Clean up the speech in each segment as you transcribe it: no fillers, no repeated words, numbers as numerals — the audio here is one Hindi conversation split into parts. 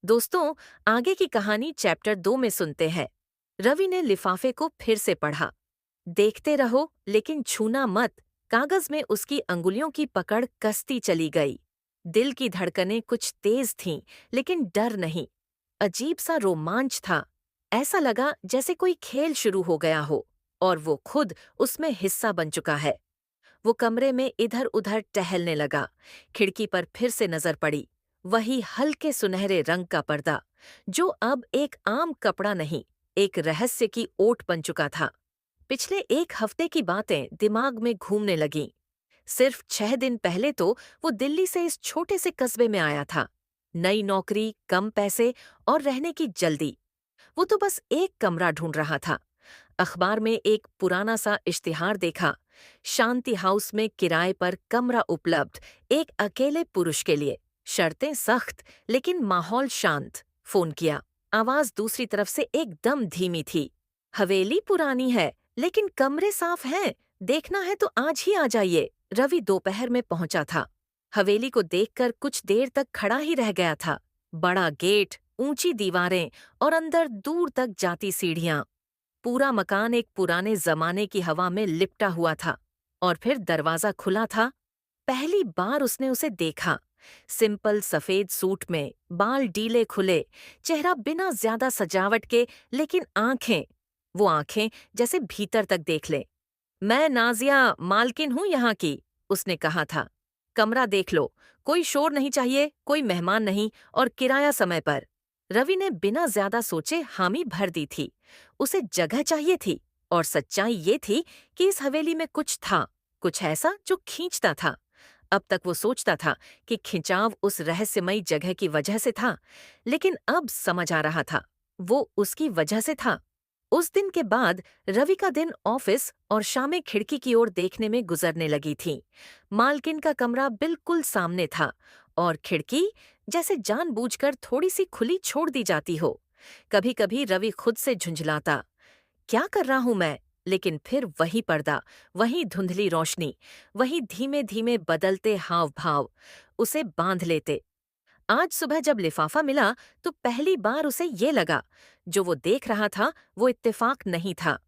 दोस्तों, आगे की कहानी चैप्टर 2 में सुनते हैं। रवि ने लिफाफे को फिर से पढ़ा। देखते रहो लेकिन छूना मत। कागज में उसकी अंगुलियों की पकड़ कसती चली गई। दिल की धड़कनें कुछ तेज थीं, लेकिन डर नहीं। अजीब सा रोमांच था। ऐसा लगा जैसे कोई खेल शुरू हो गया हो और वो खुद उसमें हिस्सा बन चुका है। वो कमरे में इधर उधर टहलने लगा। खिड़की पर फिर से नजर पड़ी। वही हल्के सुनहरे रंग का पर्दा, जो अब एक आम कपड़ा नहीं, एक रहस्य की ओट बन चुका था। पिछले एक हफ्ते की बातें दिमाग में घूमने लगीं। सिर्फ 6 दिन पहले तो वो दिल्ली से इस छोटे से कस्बे में आया था। नई नौकरी, कम पैसे और रहने की जल्दी। वो तो बस एक कमरा ढूंढ रहा था। अखबार में एक पुराना सा इश्तिहार देखा। शांति हाउस में किराए पर कमरा उपलब्ध, एक अकेले पुरुष के लिए। शर्तें सख्त, लेकिन माहौल शांत। फोन किया। आवाज दूसरी तरफ से एकदम धीमी थी। हवेली पुरानी है, लेकिन कमरे साफ हैं। देखना है तो आज ही आ जाइए। रवि दोपहर में पहुंचा था। हवेली को देखकर कुछ देर तक खड़ा ही रह गया था। बड़ा गेट, ऊंची दीवारें और अंदर दूर तक जाती सीढ़ियां। पूरा मकान एक पुराने जमाने की हवा में लिपटा हुआ था। और फिर दरवाजा खुला था। पहली बार उसने उसे देखा। सिंपल सफेद सूट में, बाल डीले खुले, चेहरा बिना ज्यादा सजावट के, लेकिन आंखें, वो आंखें जैसे भीतर तक देख ले। मैं नाजिया, मालकिन हूं यहाँ की, उसने कहा था। कमरा देख लो, कोई शोर नहीं चाहिए, कोई मेहमान नहीं, और किराया समय पर। रवि ने बिना ज्यादा सोचे हामी भर दी थी। उसे जगह चाहिए थी, और सच्चाई ये थी कि इस हवेली में कुछ था, कुछ ऐसा जो खींचता था। अब तक वो सोचता था कि खिंचाव उस रहस्यमयी जगह की वजह से था, लेकिन अब समझ आ रहा था, वो उसकी वजह से था। उस दिन के बाद रवि का दिन ऑफिस और शामें खिड़की की ओर देखने में गुजरने लगी थी। मालकिन का कमरा बिल्कुल सामने था, और खिड़की जैसे जानबूझकर थोड़ी सी खुली छोड़ दी जाती हो। कभी कभी रवि खुद से झुंझलाता, क्या कर रहा हूं मैं? लेकिन फिर वही पर्दा, वही धुंधली रोशनी, वही धीमे धीमे बदलते हाव भाव उसे बांध लेते। आज सुबह जब लिफाफा मिला तो पहली बार उसे ये लगा, जो वो देख रहा था वो इत्तेफाक नहीं था।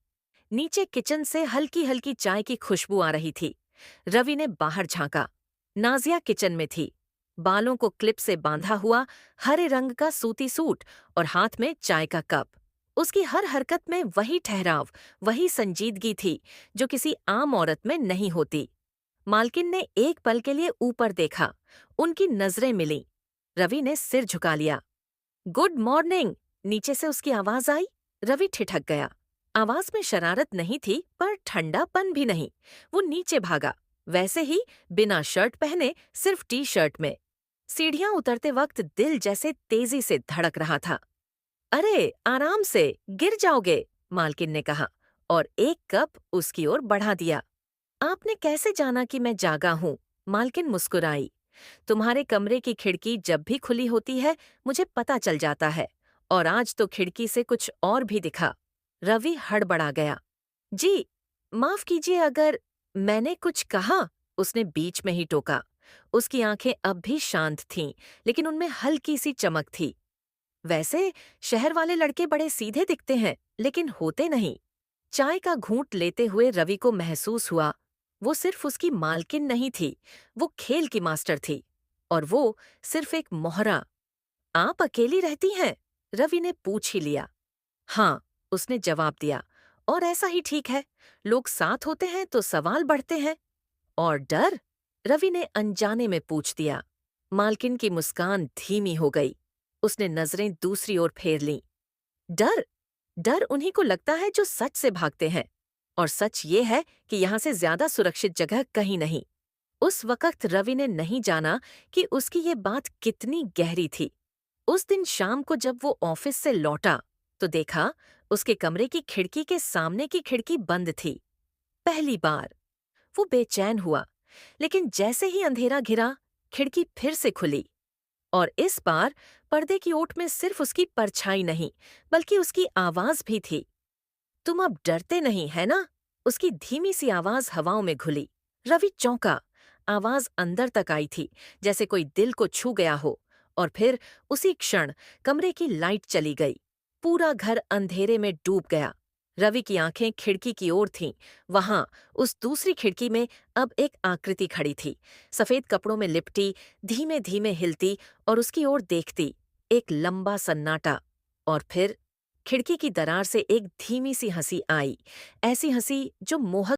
नीचे किचन से हल्की हल्की चाय की खुशबू आ रही थी। रवि ने बाहर झांका। नाजिया किचन में थी। बालों को क्लिप से बांधा हुआ, हरे रंग का सूती सूट और हाथ में चाय का कप। उसकी हर हरकत में वही ठहराव, वही संजीदगी थी जो किसी आम औरत में नहीं होती। मालकिन ने एक पल के लिए ऊपर देखा। उनकी नजरें मिलीं। रवि ने सिर झुका लिया। गुड मॉर्निंग, नीचे से उसकी आवाज आई। रवि ठिठक गया। आवाज में शरारत नहीं थी, पर ठंडापन भी नहीं। वो नीचे भागा, वैसे ही, बिना शर्ट पहने, सिर्फ टी शर्ट में। सीढ़ियां उतरते वक्त दिल जैसे तेजी से धड़क रहा था। अरे आराम से, गिर जाओगे, मालकिन ने कहा, और एक कप उसकी ओर बढ़ा दिया। आपने कैसे जाना कि मैं जागा हूं? मालकिन मुस्कुराई। तुम्हारे कमरे की खिड़की जब भी खुली होती है, मुझे पता चल जाता है। और आज तो खिड़की से कुछ और भी दिखा। रवि हड़बड़ा गया। जी, माफ कीजिए अगर मैंने कुछ कहा, उसने बीच में ही टोका। उसकी आंखें अब भी शांत थीं, लेकिन उनमें हल्की सी चमक थी। वैसे शहर वाले लड़के बड़े सीधे दिखते हैं, लेकिन होते नहीं। चाय का घूंट लेते हुए रवि को महसूस हुआ, वो सिर्फ उसकी मालकिन नहीं थी, वो खेल की मास्टर थी। और वो सिर्फ एक मोहरा। आप अकेली रहती हैं? रवि ने पूछ ही लिया। हाँ, उसने जवाब दिया। और ऐसा ही ठीक है, लोग साथ होते हैं तो सवाल बढ़ते हैं। और डर? रवि ने अनजाने में पूछ दिया। मालकिन की मुस्कान धीमी हो गई। उसने नजरें दूसरी ओर फेर लीं। डर? डर उन्हीं को लगता है जो सच से भागते हैं। और सच ये है कि यहाँ से ज्यादा सुरक्षित जगह कहीं नहीं। उस वक्त रवि ने नहीं जाना कि उसकी ये बात कितनी गहरी थी। उस दिन शाम को जब वो ऑफिस से लौटा, तो देखा उसके कमरे की खिड़की के सामने की खिड़की बंद थी। पहली बार वो बेचैन हुआ, लेकिन जैसे ही अंधेरा घिरा, खिड़की फिर से खुली। और इस बार पर्दे की ओट में सिर्फ उसकी परछाई नहीं, बल्कि उसकी आवाज भी थी। तुम अब डरते नहीं, है ना? उसकी धीमी सी आवाज हवाओं में घुली। रवि चौंका। आवाज अंदर तक आई थी, जैसे कोई दिल को छू गया हो। और फिर उसी क्षण कमरे की लाइट चली गई। पूरा घर अंधेरे में डूब गया। रवि की आंखें खिड़की की ओर थीं। वहां उस दूसरी खिड़की में अब एक आकृति खड़ी थी, सफेद कपड़ों में लिपटी, धीमे धीमे हिलती और उसकी ओर देखती। एक लंबा सन्नाटा, और फिर खिड़की की दरार से एक धीमी सी हंसी आई, ऐसी हंसी जो मोहक